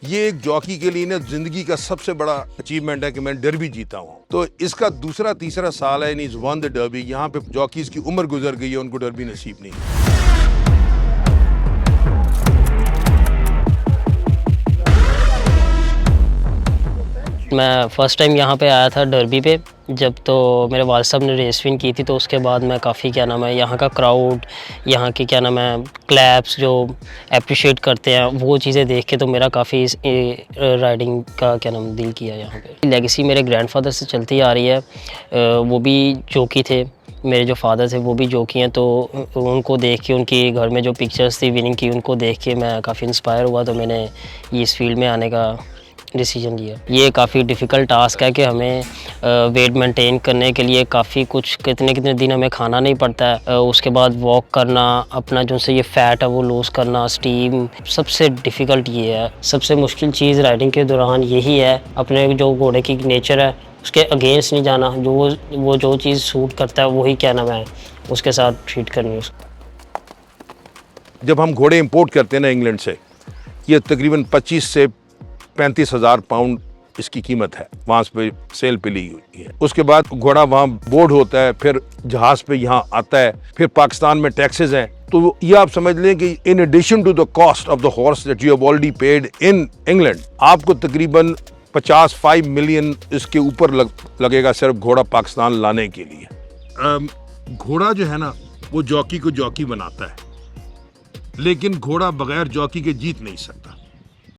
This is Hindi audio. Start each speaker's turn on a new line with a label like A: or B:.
A: ये एक जॉकी के लिए ना जिंदगी का सबसे बड़ा अचीवमेंट है कि मैं डर्बी जीता हूँ। तो इसका दूसरा तीसरा साल है इन इज वन द डर्बी। यहाँ पे जॉकीज की उम्र गुजर गई है, उनको डर्बी नसीब नहीं।
B: मैं फ़र्स्ट टाइम यहाँ पे आया था डर्बी पे, जब तो मेरे वालिद साहब ने रेस विन की थी। तो उसके बाद मैं काफ़ी यहाँ का क्राउड, यहाँ के क्लैप्स जो अप्रिशिएट करते हैं, वो चीज़ें देख के तो मेरा काफ़ी राइडिंग का दिल किया यहाँ पे। लेगेसी मेरे ग्रैंडफादर से चलती आ रही है। वो भी जोकी थे, मेरे जो फादर थे वो भी जोकी हैं। तो उनको देख के, उनकी घर में जो पिक्चर्स थी विनिंग की, उनको देख के मैं काफ़ी इंस्पायर हुआ। तो मैंने इस फील्ड में आने का डिसीजन लिया। ये काफ़ी डिफ़िकल्ट टास्क है कि हमें वेट मेंटेन करने के लिए काफ़ी कुछ कितने दिन हमें खाना नहीं पड़ता है। उसके बाद वॉक करना, अपना जो से ये फ़ैट है वो लूज़ करना, स्टीम, सबसे डिफ़िकल्ट ये है। सबसे मुश्किल चीज़ राइडिंग के दौरान यही है, अपने जो घोड़े की नेचर है उसके अगेंस्ट नहीं जाना। वो जो चीज़ सूट करता है वही है उसके साथ ट्रीट करनी है उसको।
A: जब हम घोड़े इंपोर्ट करते हैं ना इंग्लैंड से, ये तकरीबन 25 से 35,000 पाउंड इसकी कीमत है, वहाँ पे सेल पे ली हुई है। उसके बाद घोड़ा वहाँ बोर्ड होता है, फिर जहाज पे यहाँ आता है, फिर पाकिस्तान में टैक्सेस हैं। तो ये आप समझ लें कि in addition to the cost of the horse that you have already paid in England, आपको तकरीबन 55 मिलियन इसके ऊपर लगेगा सिर्फ घोड़ा पाकिस्तान लाने के लिए। घोड़ा जो है ना वो जॉकी को जॉकी बनाता है, लेकिन घोड़ा बगैर जॉकी के जीत नहीं सकता।